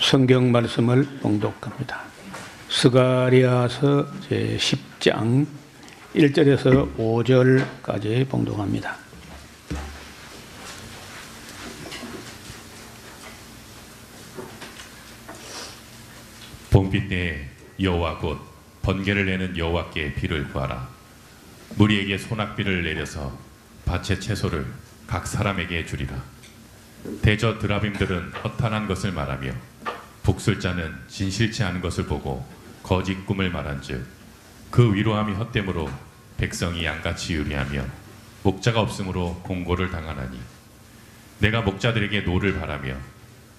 성경 말씀을 봉독합니다. 스가랴서 제10장 1절에서 5절까지 봉독합니다. 봄비 때에 여호와 곧 번개를 내는 여호와께 비를 구하라. 무리에게 소낙비를 내려서 밭의 채소를 각 사람에게 주리라. 대저 드라빔들은 허탄한 것을 말하며 북술자는 진실치 않은 것을 보고 거짓 꿈을 말한즉 그 위로함이 헛됨으로 백성이 양같이 유리하며 목자가 없으므로 공고를 당하나니 내가 목자들에게 노를 바라며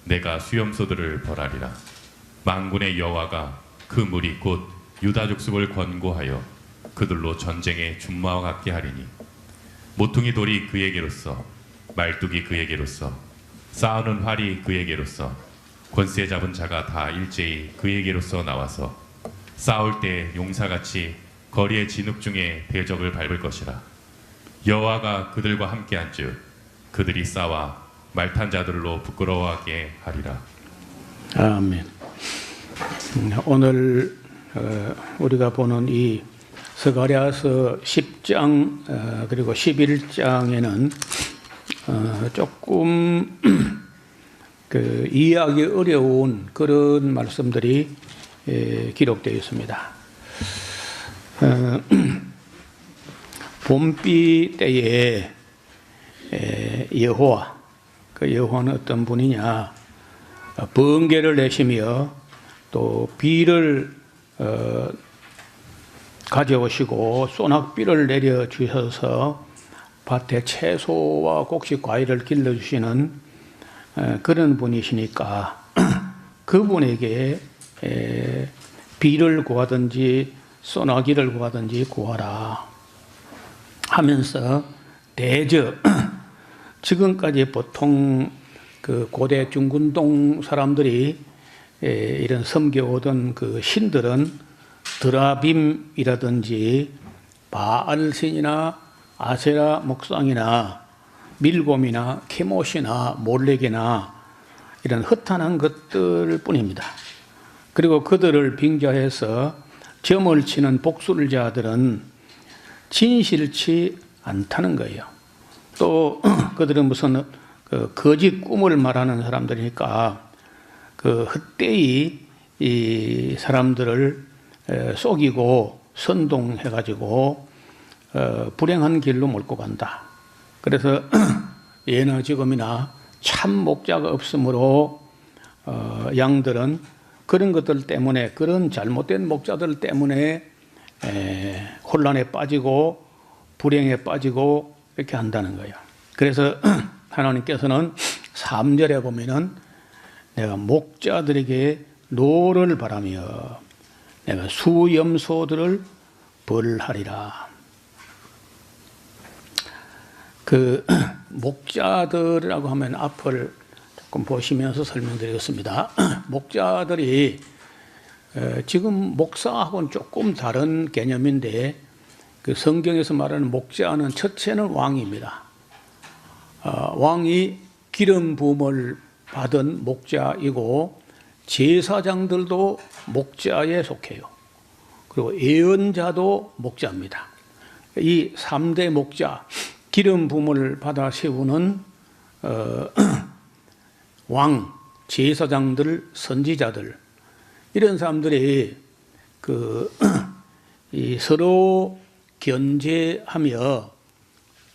내가 수염소들을 벌하리라. 만군의 여호와가 그 무리 곧 유다 족속을 권고하여 그들로 전쟁에 준마와 같게 하리니 모퉁이 돌이 그에게로서 말뚝이 그에게로서 쌓아놓은 활이 그에게로서 권세 잡은 자가 다 일제히 그에게로서 나와서 싸울 때 용사같이 거리의 진흙 중에 대적을 밟을 것이라. 여호와가 그들과 함께한즉 그들이 싸워 말탄 자들로 부끄러워하게 하리라. 아멘. 오늘 우리가 보는 이 스가랴서 10장 그리고 11장에는 조금 이해하기 어려운 그런 말씀들이 기록되어 있습니다. 봄비 때에 여호와, 그 여호와는 어떤 분이냐? 번개를 내시며 또 비를 가져오시고 소낙비를 내려주셔서 밭에 채소와 곡식 과일을 길러주시는 그런 분이시니까 그분에게 비를 구하든지 소나기를 구하든지 구하라 하면서 대저 지금까지 보통 그 고대 중근동 사람들이 이런 섬겨오던 그 신들은 드라빔이라든지 바알신이나 아세라 목상이나 밀곰이나 케못이나 몰렉이나 이런 허탄한 것들 뿐입니다. 그리고 그들을 빙자해서 점을 치는 복술자들은 진실치 않다는 거예요. 또 그들은 무슨 거짓 꿈을 말하는 사람들이니까 그 헛되이 이 사람들을 속이고 선동해가지고 불행한 길로 몰고 간다. 그래서 예나 지금이나 참 목자가 없으므로 양들은 그런 것들 때문에 그런 잘못된 목자들 때문에 혼란에 빠지고 불행에 빠지고 이렇게 한다는 거예요. 그래서 하나님께서는 3절에 보면은 내가 목자들에게 노를 바라며 내가 수염소들을 벌하리라. 그 목자들이라고 하면 앞을 조금 보시면서 설명드리겠습니다. 목자들이 지금 목사하고는 조금 다른 개념인데 그 성경에서 말하는 목자는 첫째는 왕입니다. 왕이 기름 부음을 받은 목자이고 제사장들도 목자에 속해요. 그리고 예언자도 목자입니다. 이 3대 목자, 기름 부음을 받아 세우는 왕, 제사장들, 선지자들 이런 사람들이 서로 견제하며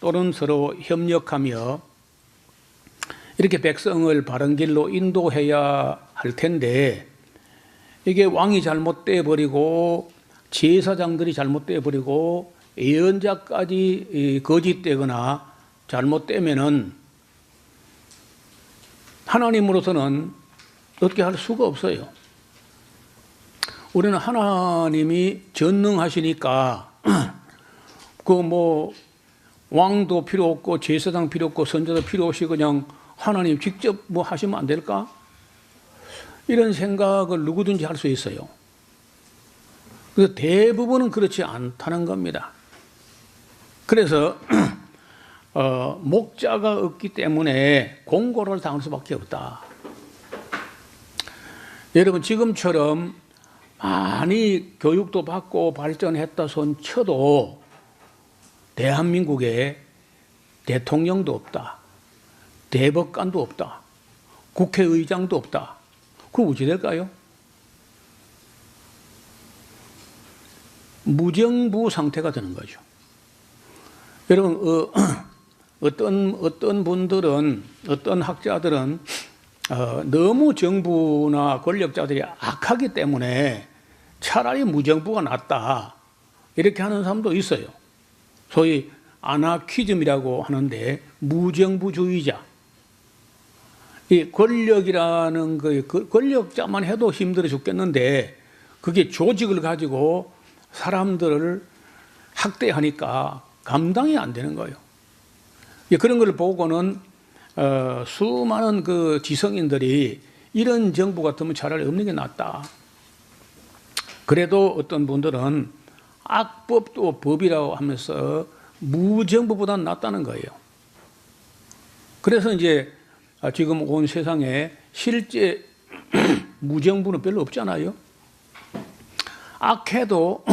또는 서로 협력하며 이렇게 백성을 바른 길로 인도해야 할 텐데 이게 왕이 잘못돼 버리고 제사장들이 잘못돼 버리고 예언자까지 거짓되거나 잘못되면은 하나님으로서는 어떻게 할 수가 없어요. 우리는 하나님이 전능하시니까 왕도 필요 없고 제사장 필요 없고 선지자도 필요 없이 그냥 하나님 직접 하시면 안 될까? 이런 생각을 누구든지 할 수 있어요. 그래서 대부분은 그렇지 않다는 겁니다. 그래서 목자가 없기 때문에 공고를 당할 수밖에 없다. 여러분 지금처럼 많이 교육도 받고 발전했다 손 쳐도 대한민국에 대통령도 없다. 대법관도 없다. 국회의장도 없다. 그럼 어찌 될까요? 무정부 상태가 되는 거죠. 여러분 어떤 분들은 어떤 학자들은 너무 정부나 권력자들이 악하기 때문에 차라리 무정부가 낫다 이렇게 하는 사람도 있어요. 소위 아나키즘이라고 하는데 무정부주의자. 이 권력이라는 그 권력자만 해도 힘들어 죽겠는데 그게 조직을 가지고 사람들을 학대하니까 감당이 안 되는 거예요. 그런 걸 보고는 수많은 그 지성인들이 이런 정부 같으면 차라리 없는 게 낫다. 그래도 어떤 분들은 악법도 법이라고 하면서 무정부보다는 낫다는 거예요. 그래서 이제 지금 온 세상에 실제 무정부는 별로 없잖아요. 악해도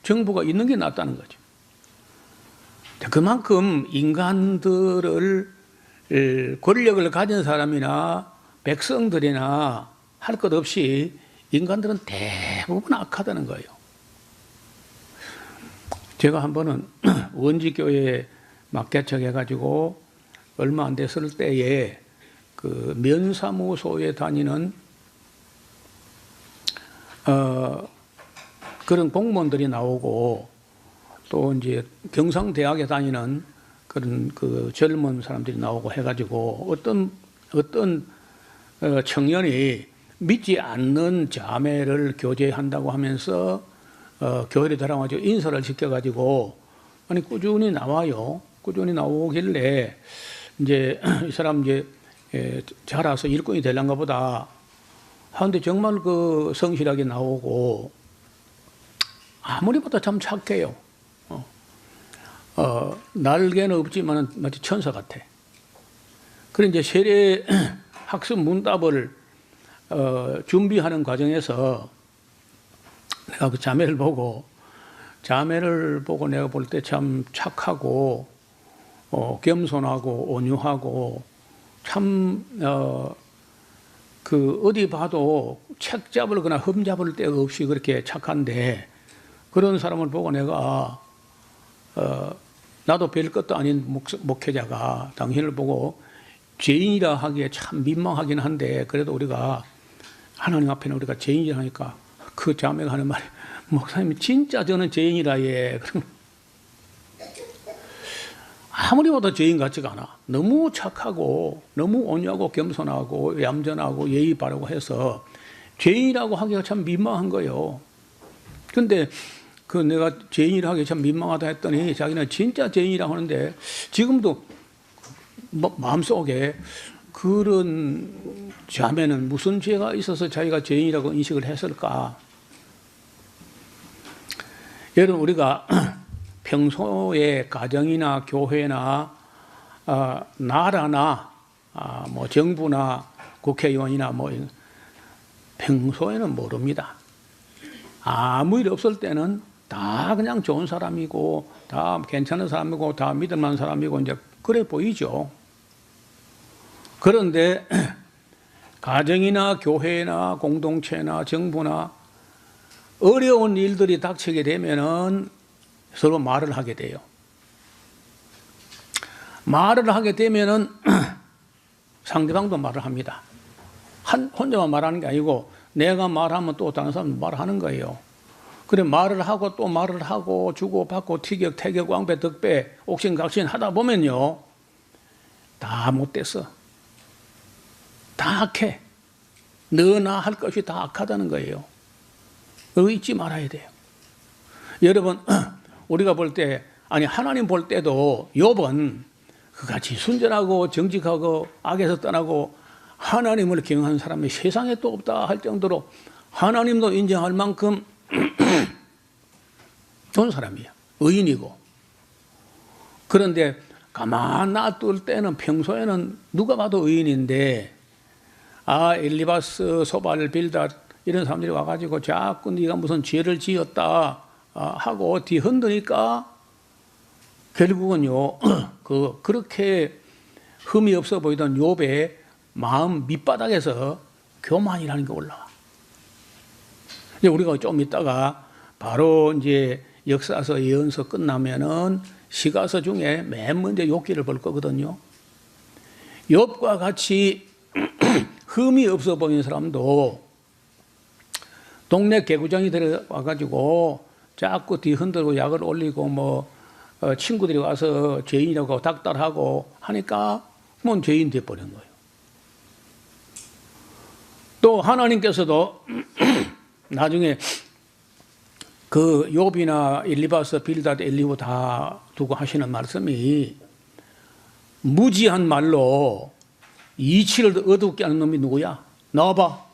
정부가 있는 게 낫다는 거죠. 그만큼 인간들을 권력을 가진 사람이나 백성들이나 할 것 없이 인간들은 대부분 악하다는 거예요. 제가 한 번은 원지교회에 막 개척해가지고 얼마 안 됐을 때에 그 면사무소에 다니는 그런 공무원들이 나오고 또 이제 경상대학에 다니는 그런 그 젊은 사람들이 나오고 해가지고 어떤 청년이 믿지 않는 자매를 교제한다고 하면서 교회에 들어가지고 인사를 시켜가지고 아니 꾸준히 나와요. 꾸준히 나오길래 이제 이 사람 이제 자라서 일꾼이 되려는가 보다 하는데 정말 그 성실하게 나오고 아무리 봐도 참 착해요. 날개는 없지만 마치 천사 같아. 그래 이제 세례 학습 문답을 준비하는 과정에서 내가 그 자매를 보고 내가 볼 때 참 착하고 겸손하고 온유하고 참 그 어디 봐도 책 잡을거나 흠 잡을 데가 없이 그렇게 착한데 그런 사람을 보고 내가 나도 별 것도 아닌 목회자가 당신을 보고 죄인이라 하기에 참 민망하긴 한데 그래도 우리가 하나님 앞에는 우리가 죄인이라 하니까 그 자매가 하는 말이 목사님 진짜 저는 죄인이라 예. 아무리 봐도 죄인 같지가 않아. 너무 착하고 너무 온유하고 겸손하고 얌전하고 예의 바르고 해서 죄인이라고 하기가 참 민망한 거예요. 근데 그 내가 죄인이라 하기 참 민망하다 했더니 자기는 진짜 죄인이라고 하는데 지금도 마음속에 그런 자매는 무슨 죄가 있어서 자기가 죄인이라고 인식을 했을까? 여러분 우리가 평소에 가정이나 교회나 나라나 뭐 정부나 국회의원이나 뭐 평소에는 모릅니다. 아무 일 없을 때는 다 그냥 좋은 사람이고 다 괜찮은 사람이고 다 믿을만한 사람이고 이제 그래 보이죠. 그런데 가정이나 교회나 공동체나 정부나 어려운 일들이 닥치게 되면은 서로 말을 하게 돼요. 말을 하게 되면은 상대방도 말을 합니다. 혼자만 말하는 게 아니고 내가 말하면 또 다른 사람도 말하는 거예요. 그래 말을 하고 또 말을 하고 주고받고 티격태격 왕배 덕배 옥신각신 하다 보면요 다 못됐어. 다 악해. 너나 할 것이 다 악하다는 거예요. 그거 잊지 말아야 돼요. 여러분 우리가 볼 때 아니 하나님 볼 때도 욥은 그같이 순전하고 정직하고 악에서 떠나고 하나님을 경외하는 사람이 세상에 또 없다 할 정도로 하나님도 인정할 만큼 좋은 사람이야. 의인이고. 그런데 가만 놔둘 때는 평소에는 누가 봐도 의인인데 엘리바스, 소발, 빌닷 이런 사람들이 와가지고 자꾸 네가 무슨 죄를 지었다 하고 뒤흔드니까 결국은요 그렇게 흠이 없어 보이던 욥의 마음 밑바닥에서 교만이라는 게 올라와. 이제 우리가 좀 있다가 바로 이제 역사서 예언서 끝나면은 시가서 중에 맨 먼저 욥기를 볼 거거든요. 욥과 같이 흠이 없어 보이는 사람도 동네 개구장이 들어와가지고 자꾸 뒤흔들고 약을 올리고 뭐 친구들이 와서 죄인이라고 닥달하고 하니까 뭐 죄인 돼버린 거예요. 또 하나님께서도 나중에 그 욥이나 엘리바스, 빌닷, 엘리후 다 두고 하시는 말씀이 무지한 말로 이치를 어둡게 하는 놈이 누구야? 나와봐.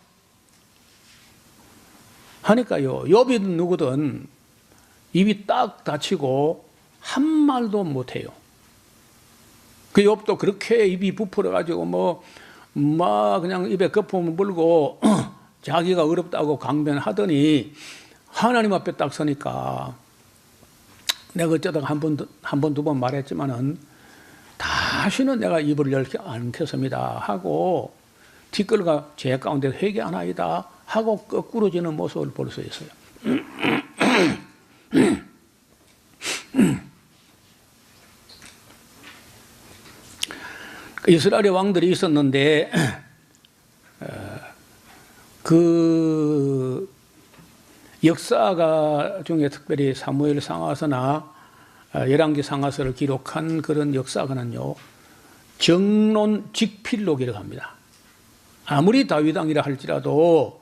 하니까요. 욥이든 누구든 입이 딱 닫히고 한 말도 못해요. 그 욥도 그렇게 입이 부풀어가지고 막 그냥 입에 거품을 물고 자기가 어렵다고 강변하더니 하나님 앞에 딱 서니까 내가 어쩌다가 한 번, 두 번 말했지만은 다시는 내가 입을 열지 않겠습니다 하고 티끌과 제 가운데 회개하나이다 하고 거꾸러지는 모습을 볼 수 있어요. 이스라엘의 왕들이 있었는데 그 역사가 중에 특별히 사무엘 상하서나 열왕기 상하서를 기록한 그런 역사가는요 정론 직필로 기록합니다. 아무리 다윗 왕이라 할지라도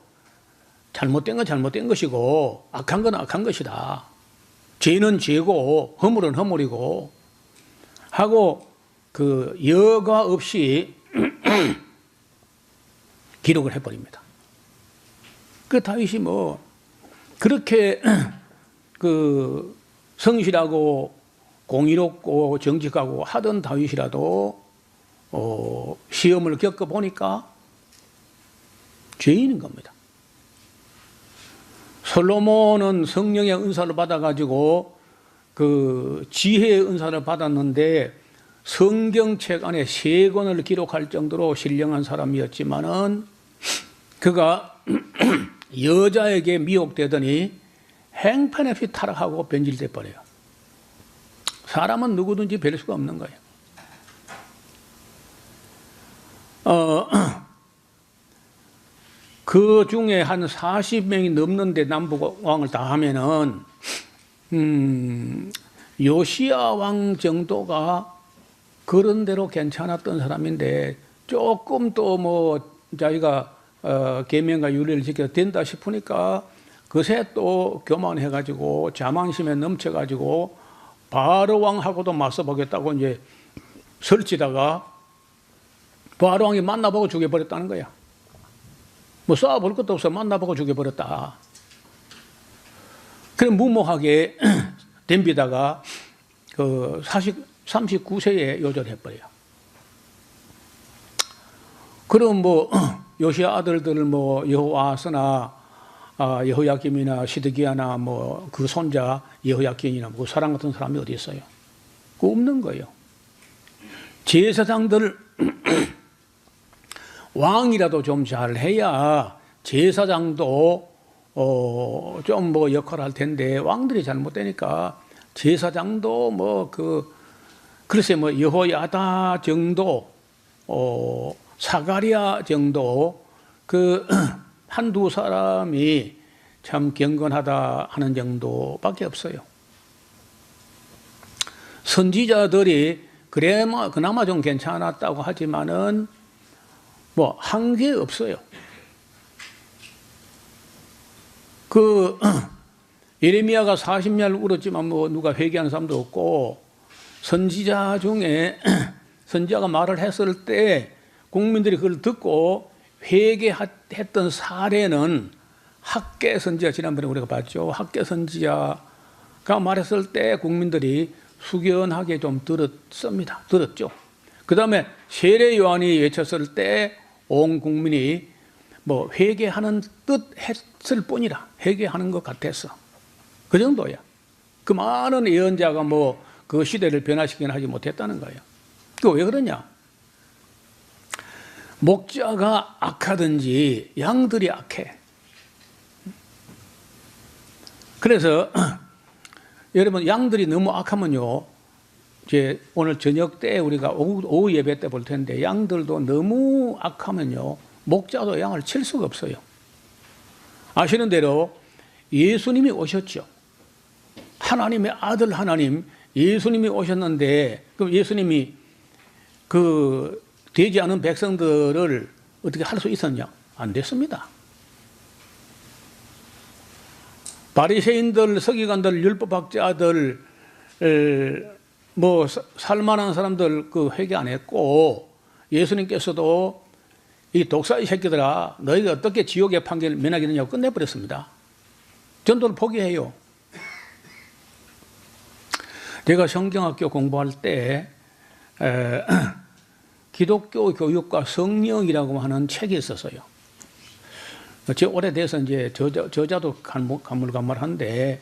잘못된 건 잘못된 것이고 악한 건 악한 것이다. 죄는 죄고 허물은 허물이고 하고 그 여과 없이 기록을 해버립니다. 그 다윗이 뭐 그렇게 그 성실하고 공의롭고 정직하고 하던 다윗이라도 시험을 겪어보니까 죄인인 겁니다. 솔로몬은 성령의 은사를 받아가지고 그 지혜의 은사를 받았는데 성경책 안에 3권을 기록할 정도로 신령한 사람이었지만은 그가 여자에게 미혹되더니 행편없이 타락하고 변질돼 버려요. 사람은 누구든지 별 수가 없는 거예요. 그 중에 한 40명이 넘는데 남북 왕을 다 하면은 요시야 왕 정도가 그런 대로 괜찮았던 사람인데 조금 또 뭐 자기가 계명과 윤리를 지켜야 된다 싶으니까 그새 또 교만해가지고 자만심에 넘쳐가지고 바로 왕하고도 맞서보겠다고 이제 설치다가 바로 왕이 만나보고 죽여버렸다는 거야. 뭐 싸워볼 것도 없어 만나보고 죽여버렸다. 그럼 무모하게 덤비다가 그 39세에 요절해버려요. 그럼 뭐 요시야 아들들 뭐 여호아스나 여호야김이나 시드기야나 뭐 그 손자 여호야긴이나 그 사람 같은 사람이 어디 있어요? 그 없는 거예요. 제사장들 왕이라도 좀 잘해야 제사장도 좀 뭐 역할을 할 텐데 왕들이 잘못되니까 제사장도 뭐 글쎄 뭐 여호야다 정도 사가랴 정도 그 한두 사람이 참 경건하다 하는 정도밖에 없어요. 선지자들이 그나마 좀 괜찮았다고 하지만은 뭐 한 게 없어요. 그 예레미야가 40년 울었지만 뭐 누가 회개하는 사람도 없고 선지자 중에 선지자가 말을 했을 때 국민들이 그걸 듣고 회개했던 사례는 학계 선지자 지난번에 우리가 봤죠. 학계 선지자가 말했을 때 국민들이 숙연하게 좀 들었습니다. 들었죠. 그 다음에 세례 요한이 외쳤을 때 온 국민이 뭐 회개하는 듯 했을 뿐이라, 회개하는 것 같았어. 그 정도야. 그 많은 예언자가 뭐 그 시대를 변화시키긴 하지 못했다는 거예요. 그 왜 그러냐? 목자가 악하든지 양들이 악해. 그래서 여러분, 양들이 너무 악하면요, 이제 오늘 저녁 때 우리가 오후 예배 때 볼 텐데, 양들도 너무 악하면요, 목자도 양을 칠 수가 없어요. 아시는 대로 예수님이 오셨죠. 하나님의 아들 하나님 예수님이 오셨는데, 그럼 예수님이 그 되지 않은 백성들을 어떻게 할 수 있었냐? 안 됐습니다. 바리새인들, 서기관들, 율법학자들, 뭐 살만한 사람들 그 회개 안 했고, 예수님께서도 이 독사의 새끼들아, 너희가 어떻게 지옥의 판결을 면하겠느냐고 끝내버렸습니다. 전도를 포기해요. 제가 성경학교 공부할 때 기독교 교육과 성령이라고 하는 책이 있었어요. 제가 오래돼서 이제 저자도 가물가물한데,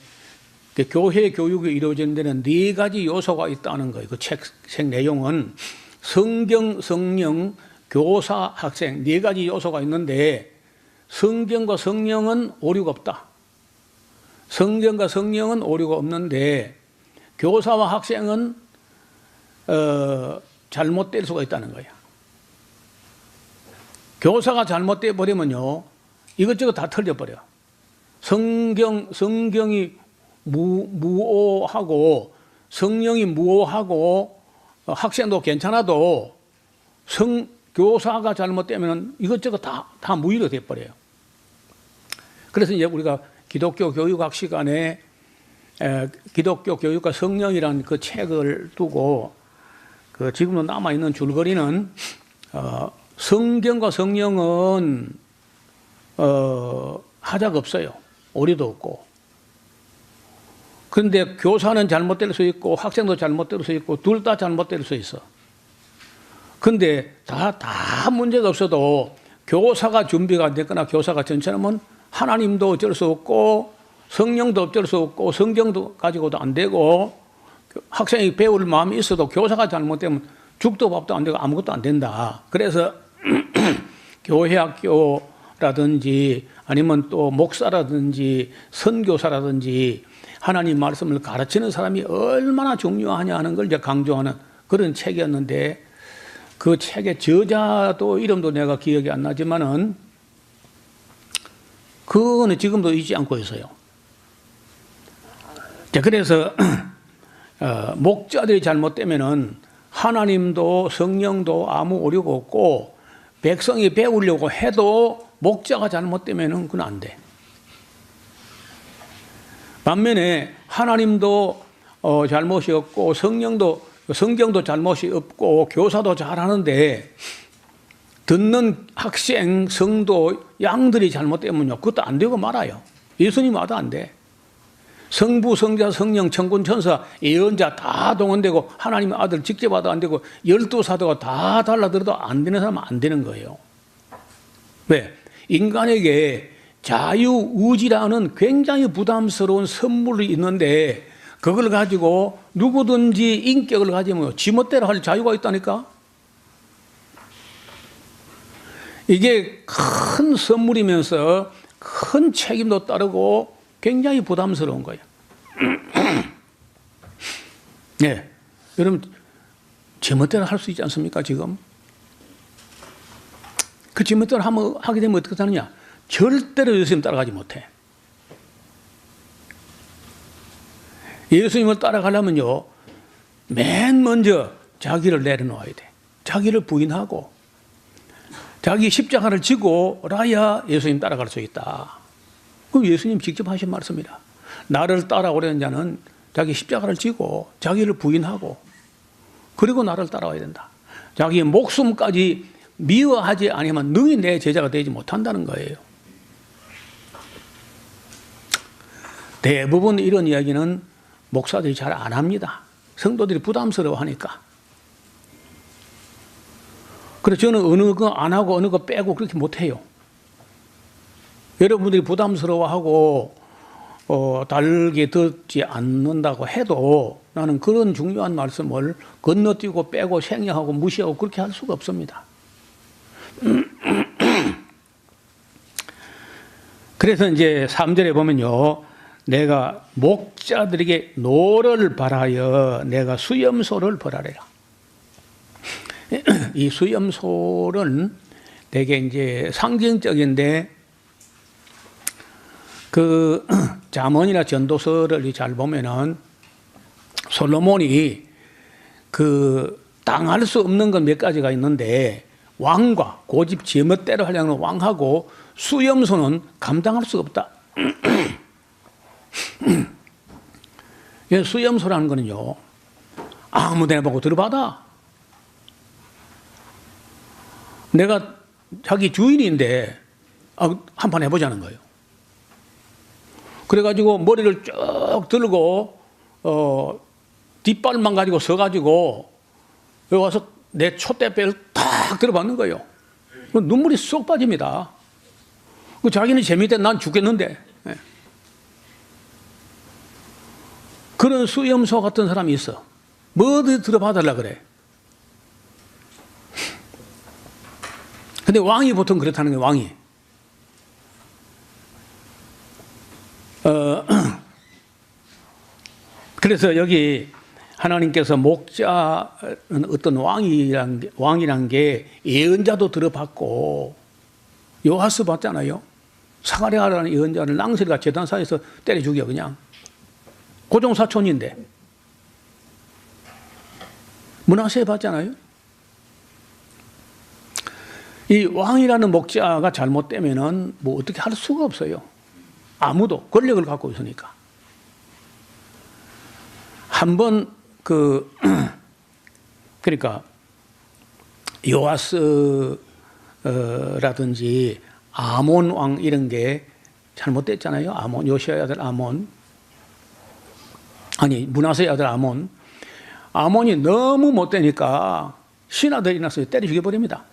교회 교육이 이루어지는 데는 4가지 요소가 있다는 거예요. 그 책 내용은 성경, 성령, 교사, 학생 4가지 요소가 있는데, 성경과 성령은 오류가 없다. 성경과 성령은 오류가 없는데, 교사와 학생은 잘못될 수가 있다는 거예요. 교사가 잘못돼 버리면요, 이것저것 다 틀려버려. 성경이 무오하고, 성령이 무오하고, 학생도 괜찮아도 교사가 잘못되면 이것저것 다 무의로 돼버려요. 그래서 이제 우리가 기독교 교육학 시간에 기독교 교육과 성령이라는 그 책을 두고, 그 지금도 남아있는 줄거리는, 성경과 성령은 하자가 없어요. 오류도 없고. 그런데 교사는 잘못될 수 있고 학생도 잘못될 수 있고 둘 다 잘못될 수 있어. 그런데 다 문제가 없어도 교사가 준비가 안 됐거나 교사가 전처하면 하나님도 어쩔 수 없고 성령도 어쩔 수 없고 성경도 가지고도 안 되고, 학생이 배울 마음이 있어도 교사가 잘못되면 죽도 밥도 안 되고 아무것도 안 된다. 그래서 교회학교라든지 아니면 또 목사라든지 선교사라든지 하나님 말씀을 가르치는 사람이 얼마나 중요하냐 하는 걸 이제 강조하는 그런 책이었는데, 그 책의 저자도 이름도 내가 기억이 안 나지만은 그거는 지금도 잊지 않고 있어요. 자, 그래서 목자들이 잘못되면은 하나님도 성령도 아무 오류가 없고, 백성이 배우려고 해도 목자가 잘못되면은 그건 안 돼. 반면에 하나님도 잘못이 없고 성경도 잘못이 없고 교사도 잘하는데, 듣는 학생, 성도, 양들이 잘못되면요, 그것도 안 되고 말아요. 예수님 와도 안 돼. 성부, 성자, 성령, 천군, 천사, 예언자 다 동원되고 하나님의 아들 직접 와도 안 되고 12사도가 다 달라들어도 안 되는 사람은 안 되는 거예요. 왜? 인간에게 자유의지라는 굉장히 부담스러운 선물이 있는데, 그걸 가지고 누구든지 인격을 가지면 지멋대로 할 자유가 있다니까? 이게 큰 선물이면서 큰 책임도 따르고 굉장히 부담스러운 거예요. 네. 여러분, 지멋대로 할 수 있지 않습니까, 지금? 그 지멋대로 하게 되면 어떻게 하느냐? 절대로 예수님 따라가지 못해. 예수님을 따라가려면요, 맨 먼저 자기를 내려놓아야 돼. 자기를 부인하고, 자기 십자가를 지고 라야 예수님 따라갈 수 있다. 그럼 예수님 직접 하신 말씀이라. 나를 따라오려는 자는 자기 십자가를 지고 자기를 부인하고 그리고 나를 따라와야 된다. 자기의 목숨까지 미워하지 아니면 능히 내 제자가 되지 못한다는 거예요. 대부분 이런 이야기는 목사들이 잘 안 합니다. 성도들이 부담스러워하니까. 그래서 저는 어느 거 안 하고 어느 거 빼고 그렇게 못해요. 여러분들이 부담스러워하고 달게 듣지 않는다고 해도 나는 그런 중요한 말씀을 건너뛰고 빼고 생략하고 무시하고 그렇게 할 수가 없습니다. 그래서 이제 3절에 보면요. 내가 목자들에게 노를 바라여 내가 수염소를 벌하리라. 이 수염소는 되게 이제 상징적인데 그 잠언이나 전도서를 잘 보면은 솔로몬이 그 당할 수 없는 건 몇 가지가 있는데 왕과 고집 제멋대로 하려는 왕하고 수염소는 감당할 수 없다. 수염소라는 거는요 아무 데나 보고 들어받아. 내가 자기 주인인데 한판 해보자는 거예요. 그래가지고 머리를 쭉 들고 뒷발만 가지고 서가지고 여기 와서 내 촛대뼈를 탁 들어받는 거예요. 눈물이 쏙 빠집니다. 자기는 재미있대 난 죽겠는데. 그런 수염소 같은 사람이 있어. 뭐든 들어봐달라 그래. 근데 왕이 보통 그렇다는 거예요. 왕이. 그래서 여기 하나님께서 목자는 어떤 왕이란 게 예언자도 들어봤고 요하스 봤잖아요. 사가랴라는 예언자를 낭설이가 제단사에서 때려 죽여 그냥. 고종사촌인데 므낫세 봤잖아요. 이 왕이라는 목자가 잘못되면은 뭐 어떻게 할 수가 없어요. 아무도 권력을 갖고 있으니까. 한번 그러니까 요아스라든지 아몬 왕 이런 게 잘못됐잖아요. 아몬 요시아의 아들 아몬 아니 므낫세의 아들 아몬. 아몬이 너무 못되니까 신하들이 나서 때려 죽여버립니다.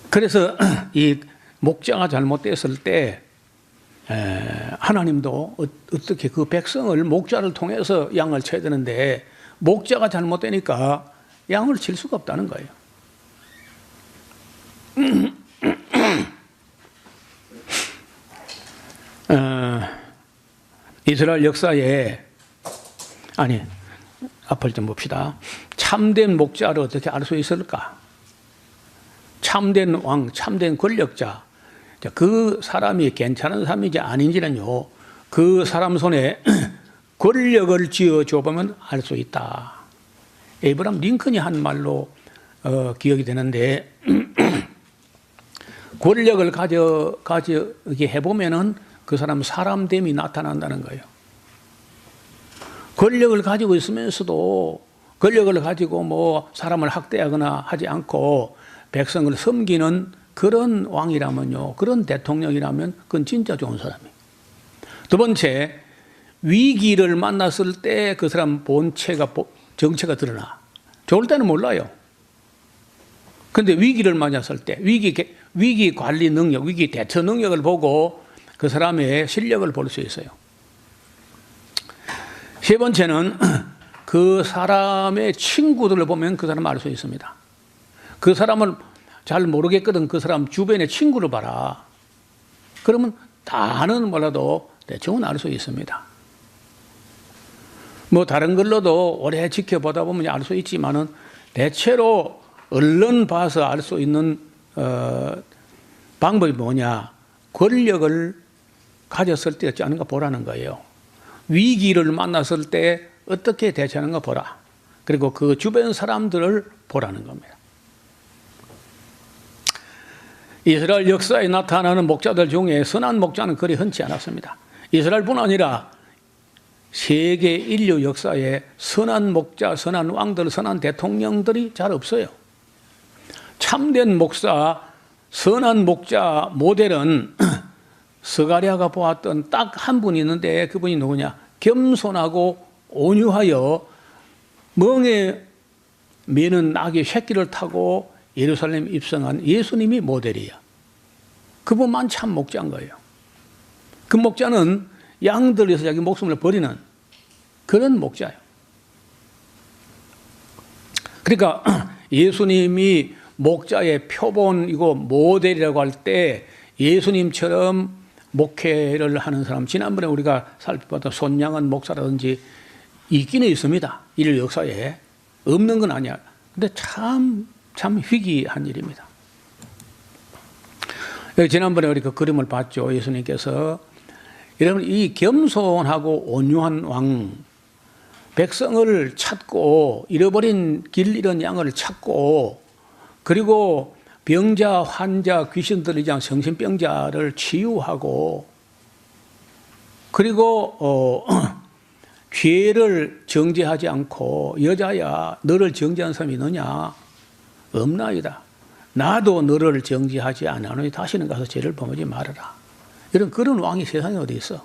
그래서 이 목자가 잘못됐을 때 하나님도 어떻게 그 백성을 목자를 통해서 양을 쳐야 되는데 목자가 잘못되니까 양을 칠 수가 없다는 거예요. 이스라엘 역사에 앞을 좀 봅시다. 참된 목자를 어떻게 알 수 있을까? 참된 왕, 참된 권력자, 그 사람이 괜찮은 사람인지 아닌지는요, 그 사람 손에 권력을 쥐어줘 보면 알 수 있다. 에이브람 링컨이 한 말로 기억이 되는데, 권력을 가지게 해보면은 그 사람 사람됨이 나타난다는 거예요. 권력을 가지고 있으면서도 권력을 가지고 뭐 사람을 학대하거나 하지 않고 백성을 섬기는 그런 왕이라면요, 그런 대통령이라면 그건 진짜 좋은 사람이에요. 두 번째, 위기를 만났을 때 그 사람 본체가 정체가 드러나. 좋을 때는 몰라요. 그런데 위기를 맞았을 때 위기 관리 능력, 위기 대처 능력을 보고 그 사람의 실력을 볼 수 있어요. 세 번째는 그 사람의 친구들을 보면 그 사람을 알 수 있습니다. 그 사람을 잘 모르겠거든. 그 사람 주변의 친구를 봐라. 그러면 다는 몰라도 대충은 알 수 있습니다. 뭐 다른 걸로도 오래 지켜보다 보면 알 수 있지만은 대체로 얼른 봐서 알 수 있는 방법이 뭐냐? 권력을 가졌을 때 어찌 하는가 보라는 거예요. 위기를 만났을 때 어떻게 대처하는가 보라. 그리고 그 주변 사람들을 보라는 겁니다. 이스라엘 역사에 나타나는 목자들 중에 선한 목자는 그리 흔치 않았습니다. 이스라엘뿐 아니라 세계 인류 역사에 선한 목자, 선한 왕들, 선한 대통령들이 잘 없어요. 참된 목사, 선한 목자 모델은 스가랴가 보았던 딱 한 분이 있는데 그분이 누구냐? 겸손하고 온유하여 멍에 매는 낙의 새끼를 타고 예루살렘 입성한 예수님이 모델이야. 그분만 참 목자인 거예요. 그 목자는 양들 위해서 자기 목숨을 버리는 그런 목자예요. 그러니까 예수님이 목자의 표본이고 모델이라고 할 때 예수님처럼 목회를 하는 사람, 지난번에 우리가 살펴봤던 손양은 목사라든지 있기는 있습니다. 인류 역사에. 없는 건 아니야. 근데 참 희귀한 일입니다. 지난번에 우리 그 그림을 봤죠. 예수님께서. 여러분, 이 겸손하고 온유한 왕, 백성을 찾고 잃어버린 길 잃은 양을 찾고 그리고 병자, 환자, 귀신 들리지 정신병자를 치유하고 그리고 죄를 정죄하지 않고 여자야 너를 정죄한 사람이 너냐? 없나이다. 나도 너를 정죄하지 않으니 다시는 가서 죄를 범하지 말아라. 이런 그런 왕이 세상에 어디 있어?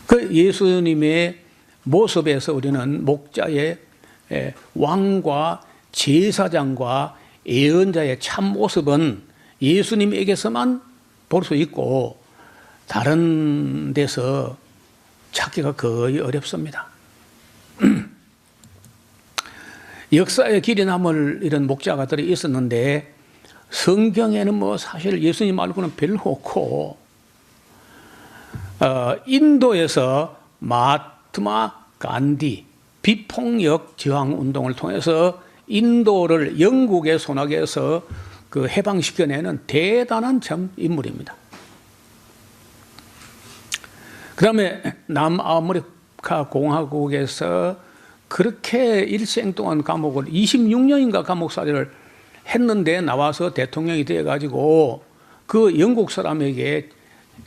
그 예수님의 모습에서 우리는 목자의 왕과 제사장과 예언자의 참 모습은 예수님에게서만 볼 수 있고 다른 데서 찾기가 거의 어렵습니다. 역사에 길이 남을 이런 목자가들이 있었는데 성경에는 뭐 사실 예수님 말고는 별로 없고 인도에서 마하트마 간디 비폭력 저항 운동을 통해서 인도를 영국의 손아귀에서 그 해방시켜내는 대단한 참 인물입니다. 그 다음에 남아메리카 공화국에서 그렇게 일생 동안 감옥을 26년인가 감옥살이를 했는데 나와서 대통령이 되어가지고 그 영국 사람에게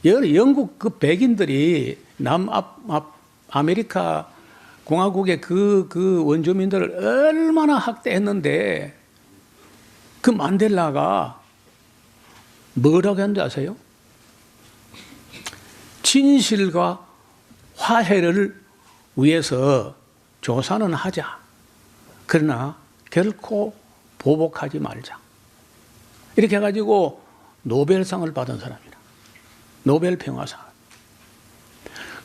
영국 그 백인들이 남아메리카 공화국의 그 원주민들을 얼마나 학대했는데 그 만델라가 뭐라고 했는지 아세요? 진실과 화해를 위해서 조사는 하자. 그러나 결코 보복하지 말자. 이렇게 해가지고 노벨상을 받은 사람이다. 노벨 평화상.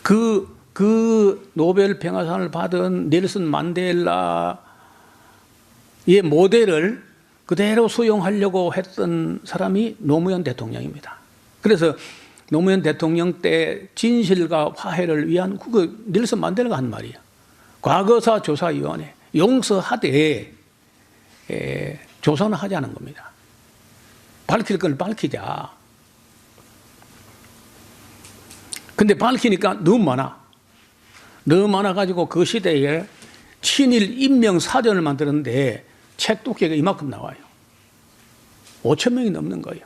그 노벨 평화상을 받은 넬슨 만델라의 모델을 그대로 수용하려고 했던 사람이 노무현 대통령입니다. 그래서 노무현 대통령 때 진실과 화해를 위한 그 넬슨 만델라가 한 말이야. 과거사 조사위원회 용서하되 조사는 하지 않은 겁니다. 밝힐 걸 밝히자. 근데 밝히니까 너무 많아. 너무 많아가지고 그 시대에 친일 인명 사전을 만드는데 책 두께가 이만큼 나와요. 5,000명이 넘는 거예요.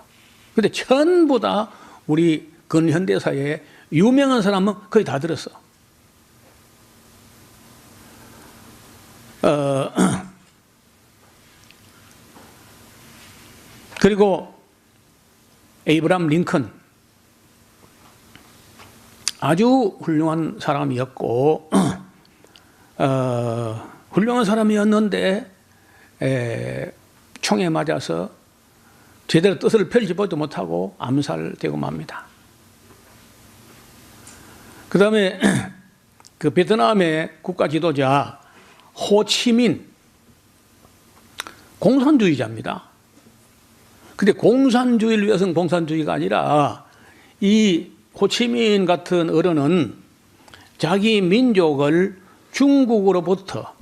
근데 전부 다 우리 근현대사에 유명한 사람은 거의 다 들었어. 그리고 에이브람 링컨 아주 훌륭한 사람이었고 훌륭한 사람이었는데 총에 맞아서 제대로 뜻을 펼쳐보지도 못하고 암살되고 맙니다. 그 다음에 그 베트남의 국가 지도자 호치민 공산주의자입니다. 근데 공산주의를 위해서는 공산주의가 아니라 이 호치민 같은 어른은 자기 민족을 중국으로부터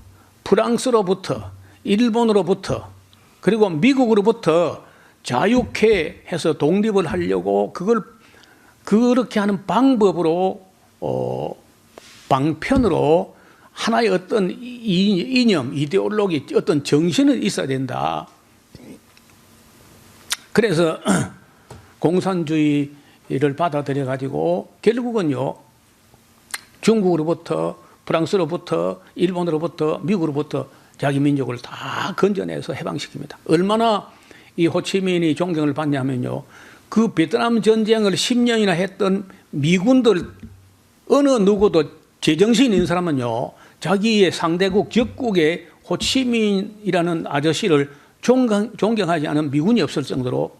프랑스로부터 일본으로부터 그리고 미국으로부터 자유케 해서 독립을 하려고 그걸 그렇게 하는 방법으로 방편으로 하나의 어떤 이념, 이데올로기, 어떤 정신은 있어야 된다. 그래서 공산주의를 받아들여 가지고 결국은요 중국으로부터 프랑스로부터 일본으로부터 미국으로부터 자기 민족을 다 건져내서 해방시킵니다. 얼마나 이 호치민이 존경을 받냐면요. 그 베트남 전쟁을 10년이나 했던 미군들 어느 누구도 제정신인 사람은요. 자기의 상대국 적국의 호치민이라는 아저씨를 존경하지 않은 미군이 없을 정도로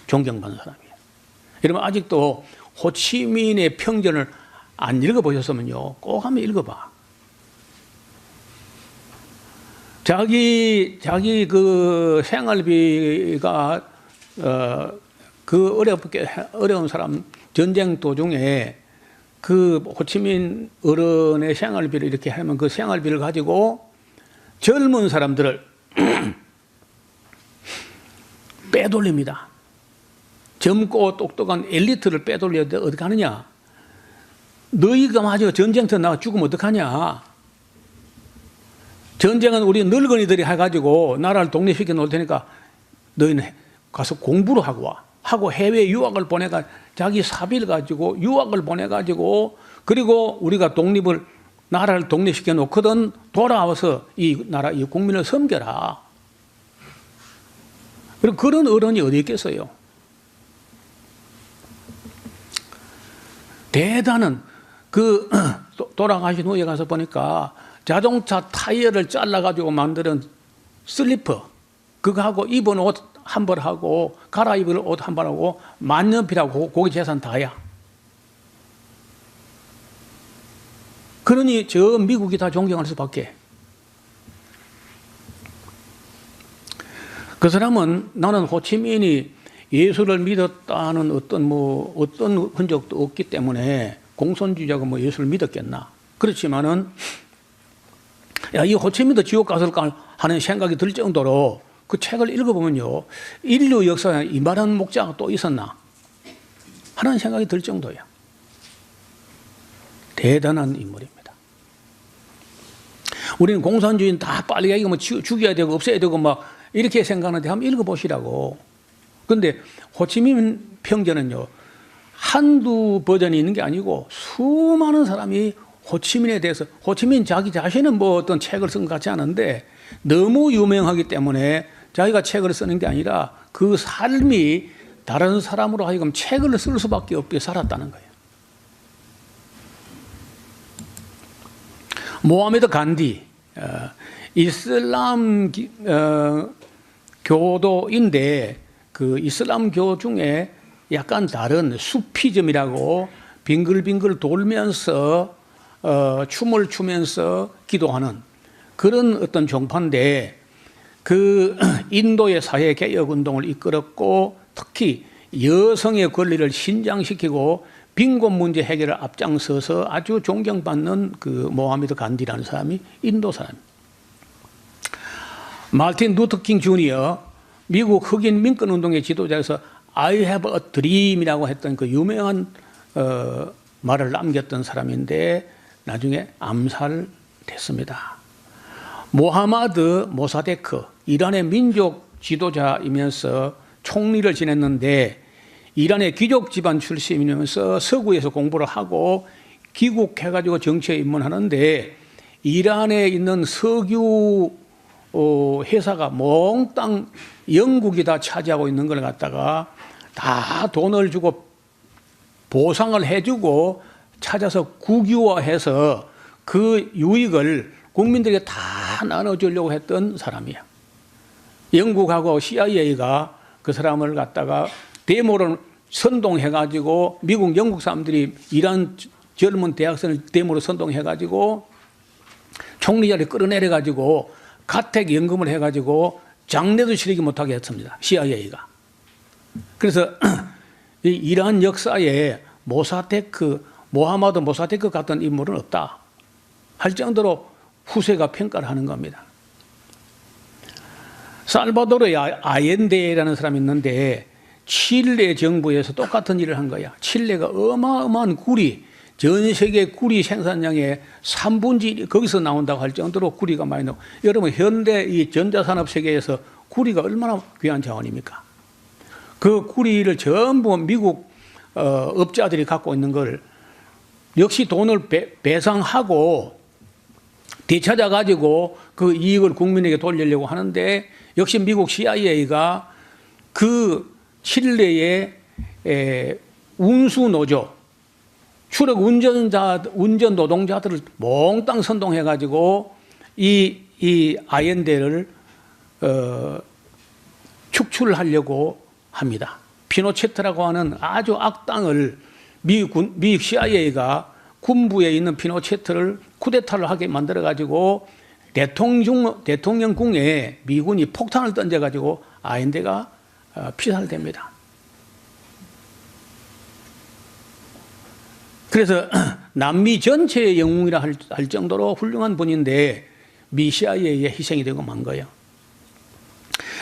존경받는 사람이에요. 여러분 아직도 호치민의 평전을 안 읽어보셨으면요, 꼭 한번 읽어봐. 자기 그 생활비가 그 어려운 사람 전쟁 도중에 그 호치민 어른의 생활비를 이렇게 하면 그 생활비를 가지고 젊은 사람들을 빼돌립니다. 젊고 똑똑한 엘리트를 빼돌려야 돼. 어떻게 하느냐? 너희가 마저 전쟁터 나가 죽으면 어떡하냐? 전쟁은 우리 늙은이들이 해가지고 나라를 독립시켜 놓을 테니까 너희는 가서 공부를 하고 와. 하고 해외 유학을 보내가 자기 사비를 가지고 유학을 보내가지고 그리고 우리가 나라를 독립시켜 놓거든 돌아와서 이 나라, 이 국민을 섬겨라. 그리고 그런 어른이 어디 있겠어요? 대단한 돌아가신 후에 가서 보니까 자동차 타이어를 잘라가지고 만드는 슬리퍼, 그거 하고 입은 옷 한 벌 하고 갈아입을 옷 한 벌 하고 만년필하고 고기 재산 다야. 그러니 저 미국이 다 존경할 수밖에. 그 사람은 나는 호치민이 예수를 믿었다는 어떤 흔적도 없기 때문에 공산주의자가 뭐 예수를 믿었겠나. 그렇지만은 야, 이 호치민도 지옥 갔을까 하는 생각이 들 정도로 그 책을 읽어보면요, 인류 역사에 이만한 목자가 또 있었나 하는 생각이 들 정도야. 대단한 인물입니다. 우리는 공산주의는 다 빨리 뭐 죽여야 되고 없애야 되고 막 이렇게 생각하는데 한번 읽어보시라고. 그런데 호치민 평전은요, 한두 버전이 있는 게 아니고 수많은 사람이 호치민에 대해서, 호치민 자기 자신은 뭐 어떤 책을 쓴 것 같지 않은데 너무 유명하기 때문에 자기가 책을 쓰는 게 아니라 그 삶이 다른 사람으로 하여금 책을 쓸 수밖에 없게 살았다는 거예요. 모하메드 간디, 이슬람 교도인데 그 이슬람교 중에 약간 다른 수피즘이라고 빙글빙글 돌면서 춤을 추면서 기도하는 그런 어떤 종파인데, 그 인도의 사회 개혁 운동을 이끌었고 특히 여성의 권리를 신장시키고 빈곤 문제 해결을 앞장서서 아주 존경받는 그 모하메드 간디라는 사람이 인도 사람. 마틴 루터킹 주니어, 미국 흑인 민권 운동의 지도자에서 I have a dream이라고 했던 그 유명한 말을 남겼던 사람인데 나중에 암살됐습니다. 모하마드 모사데크, 이란의 민족 지도자이면서 총리를 지냈는데 이란의 귀족 집안 출신이면서 서구에서 공부를 하고 귀국해가지고 정치에 입문하는데 이란에 있는 석유 회사가 몽땅 영국이 다 차지하고 있는 걸 갖다가 다 돈을 주고 보상을 해주고 찾아서 국유화해서 그 유익을 국민들에게 다 나눠주려고 했던 사람이야. 영국하고 CIA가 그 사람을 갖다가 데모를 선동해가지고 미국, 영국 사람들이 이란 젊은 대학생을 데모로 선동해가지고 총리 자리에 끌어내려가지고 가택연금을 해가지고 장례도 치르지 못하게 했습니다. CIA가. 그래서 이 이란 역사에 모하마드 모사데크 같은 인물은 없다 할 정도로 후세가 평가를 하는 겁니다. 살바도르의 아옌데라는 사람이 있는데 칠레 정부에서 똑같은 일을 한 거야. 칠레가 어마어마한 구리, 전 세계 구리 생산량의 3분의 1이 거기서 나온다고 할 정도로 구리가 많이 나오고, 여러분 현대 이 전자산업 세계에서 구리가 얼마나 귀한 자원입니까? 그 구리를 전부 미국 업자들이 갖고 있는 걸 역시 돈을 배상하고 되찾아가지고 그 이익을 국민에게 돌리려고 하는데, 역시 미국 CIA가 그 칠레의 운수노조, 추력 운전 노동자들을 몽땅 선동해가지고 이 이 아옌데를 축출하려고 합니다. 피노체트라고 하는 아주 악당을 미국 CIA가 군부에 있는 피노체트를 쿠데타를 하게 만들어 가지고 대통령궁에 미군이 폭탄을 던져 가지고 아옌데가 피살됩니다. 그래서 남미 전체의 영웅이라 할 정도로 훌륭한 분인데 미 CIA에 희생이 되고 만 거예요.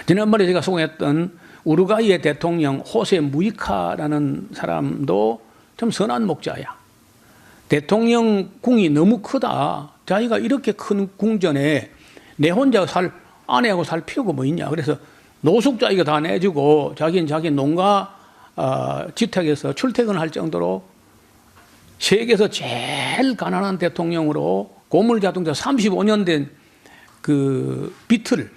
지난번에 제가 소개했던 우루과이의 대통령 호세 무이카라는 사람도 좀 선한 목자야. 대통령 궁이 너무 크다. 자기가 이렇게 큰 궁전에 내 혼자 아내하고 살 필요가 뭐 있냐. 그래서 노숙 자기가 다 내주고 자기는 자기 농가 지택에서 출퇴근할 정도로 세계에서 제일 가난한 대통령으로 고물자동차 35년 된 그 비틀,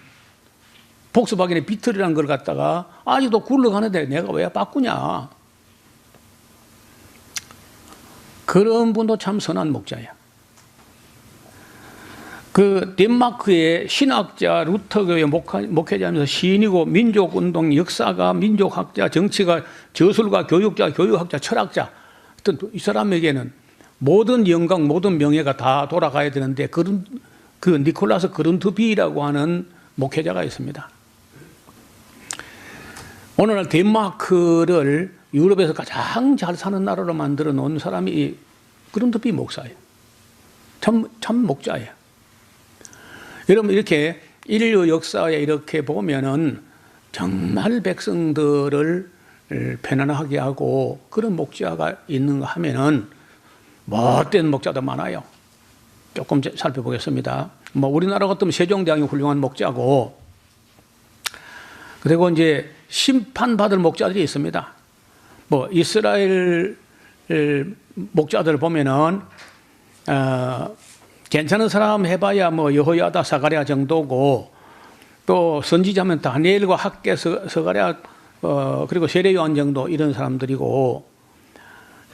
복스바겐의 비틀이라는 걸 갖다가 아직도 굴러가는데 내가 왜 바꾸냐. 그런 분도 참 선한 목자야. 그 덴마크의 신학자 루터교의 목회자면서 시인이고 민족운동 역사가 민족학자, 정치가, 저술가, 교육자, 교육학자, 철학자. 이 사람에게는 모든 영광, 모든 명예가 다 돌아가야 되는데 그 니콜라스 그룬트비라고 하는 목회자가 있습니다. 오늘날 덴마크를 유럽에서 가장 잘 사는 나라로 만들어 놓은 사람이 이 그룬트비 목사예요. 참 목자예요. 여러분 이렇게 인류 역사에 이렇게 보면은 정말 백성들을 편안하게 하고 그런 목자가 있는가 하면은 못된 목자도 많아요. 조금 살펴보겠습니다. 뭐 우리나라 같으면 세종대왕이 훌륭한 목자고, 그리고 이제 심판받을 목자들이 있습니다. 뭐 이스라엘 목자들 보면은 괜찮은 사람 해봐야 뭐 여호야다, 사가랴 정도고, 또 선지자면 다니엘과 학개, 서가랴 그리고 세례요한 정도 이런 사람들이고,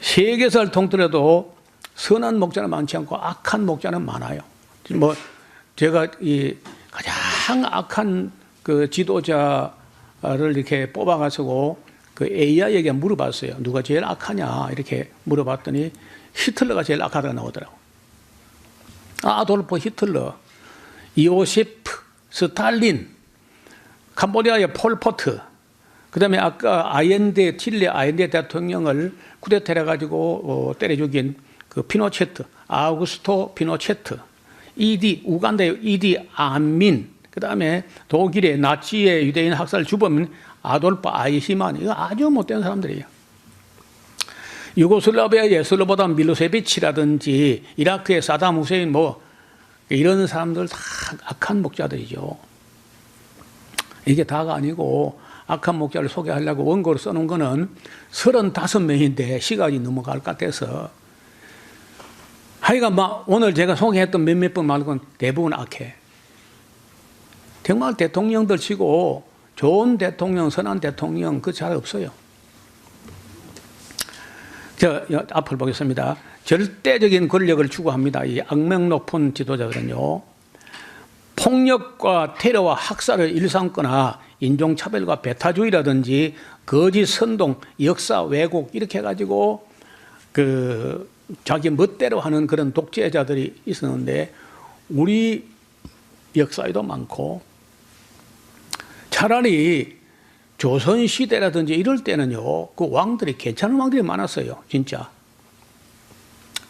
세계사를 통틀어도 선한 목자는 많지 않고 악한 목자는 많아요. 뭐 제가 이 가장 악한 그 지도자를 이렇게 뽑아가지고 그 AI에게 물어봤어요. 누가 제일 악하냐 이렇게 물어봤더니 히틀러가 제일 악하다고 나오더라고. 아돌프 히틀러, 요세프 스탈린, 캄보디아의 폴포트, 그다음에 아까 칠레 아옌데 대통령을 쿠데타해 가지고 때려 죽인 그 피노체트, 아우구스토 피노체트, 우간다의 이디 아민, 그다음에 독일의 나치의 유대인 학살 주범인 아돌프 아이히만, 이거 아주 못된 사람들이에요. 유고슬라비아의 슬로보단 밀로세비치라든지 이라크의 사담 후세인 뭐 이런 사람들 다 악한 목자들이죠. 이게 다가 아니고 악한 목자를 소개하려고 원고를 써놓은 거는 35명인데 시간이 넘어갈 것 같아서, 하여간 오늘 제가 소개했던 몇몇 분 말고는 대부분 악해. 정말 대통령들 치고 좋은 대통령, 선한 대통령 그 잘 없어요. 앞을 보겠습니다. 절대적인 권력을 추구합니다. 이 악명 높은 지도자들은요, 폭력과 테러와 학살을 일삼거나 인종차별과 배타주의라든지 거짓 선동, 역사 왜곡 이렇게 해가지고 자기 멋대로 하는 그런 독재자들이 있었는데, 우리 역사에도 많고, 차라리 조선시대라든지 이럴 때는요, 그 왕들이 괜찮은 왕들이 많았어요, 진짜.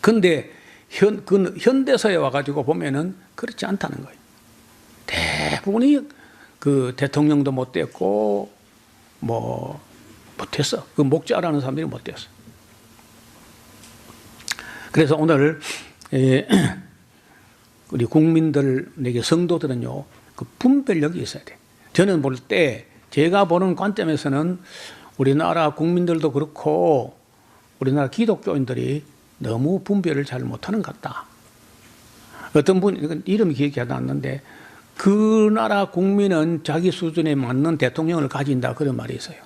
근데 현대사에 와가지고 보면은 그렇지 않다는 거예요. 대부분이 그 대통령도 못 됐고, 뭐, 못했어. 그 목자라는 사람들이 못 됐어. 그래서 오늘, 우리 국민들, 내게 성도들은요, 그 분별력이 있어야 돼. 저는 볼 때, 제가 보는 관점에서는 우리나라 국민들도 그렇고, 우리나라 기독교인들이 너무 분별을 잘 못하는 것 같다. 어떤 분, 이름이 기억이 안 났는데, 그 나라 국민은 자기 수준에 맞는 대통령을 가진다, 그런 말이 있어요.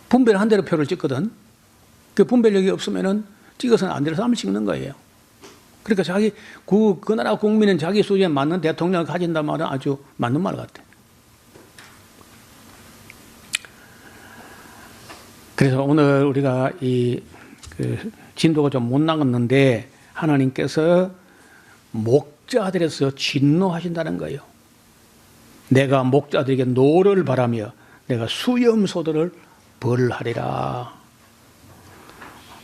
분별한 대로 표를 찍거든. 그 분별력이 없으면은 찍어서는 안 될 사람을 찍는 거예요. 그러니까 그 나라 국민은 자기 수준에 맞는 대통령을 가진단 말은 아주 맞는 말 같아. 그래서 오늘 우리가 진도가 좀 못 나갔는데 하나님께서 목자들에서 진노하신다는 거예요. 내가 목자들에게 노를 바라며 내가 수염소들을 벌하리라.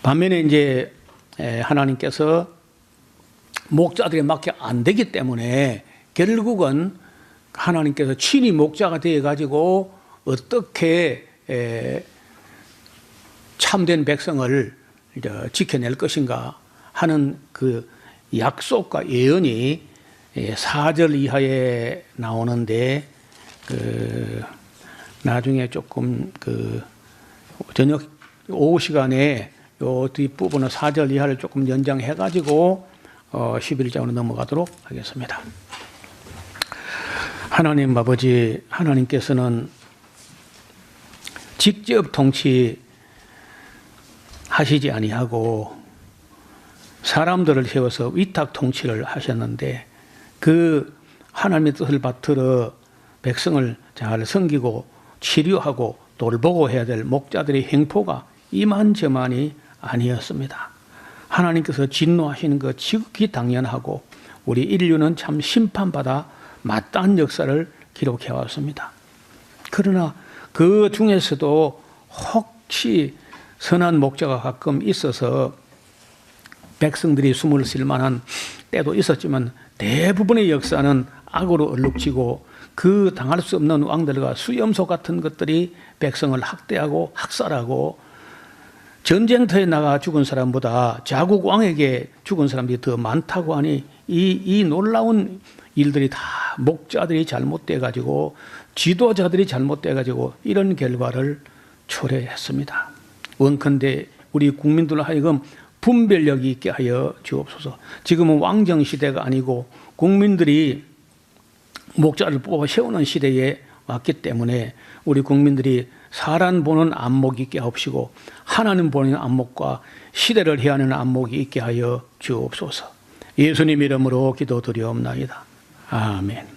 반면에 이제 하나님께서 목자들이 맡겨 안 되기 때문에 결국은 하나님께서 친히 목자가 되어 가지고 어떻게 참된 백성을 지켜낼 것인가 하는 그 약속과 예언이 4절 이하에 나오는데 나중에 조금 저녁 오후 시간에 요 뒷부분은 4절 이하를 조금 연장해 가지고 11장으로 넘어가도록 하겠습니다. 하나님 아버지, 하나님께서는 직접 통치하시지 아니하고 사람들을 세워서 위탁 통치를 하셨는데 그 하나님의 뜻을 받들어 백성을 잘 섬기고 치료하고 돌보고 해야 될 목자들의 행포가 이만저만이 아니었습니다. 하나님께서 진노하시는 것 지극히 당연하고 우리 인류는 참 심판받아 마땅한 역사를 기록해 왔습니다. 그러나 그 중에서도 혹시 선한 목자가 가끔 있어서 백성들이 숨을 쉴 만한 때도 있었지만 대부분의 역사는 악으로 얼룩지고 그 당할 수 없는 왕들과 수염소 같은 것들이 백성을 학대하고 학살하고 전쟁터에 나가 죽은 사람보다 자국 왕에게 죽은 사람들이 더 많다고 하니 이 놀라운 일들이 다 목자들이 잘못돼 가지고 지도자들이 잘못돼 가지고 이런 결과를 초래했습니다. 원컨대 우리 국민들로 하여금 분별력이 있게 하여 주옵소서. 지금은 왕정 시대가 아니고 국민들이 목자를 뽑아 세우는 시대에 왔기 때문에 우리 국민들이 사람 보는 안목이 있게 하옵시고 하나님 보는 안목과 시대를 헤아리는 안목이 있게 하여 주옵소서. 예수님 이름으로 기도드리옵나이다. 아멘.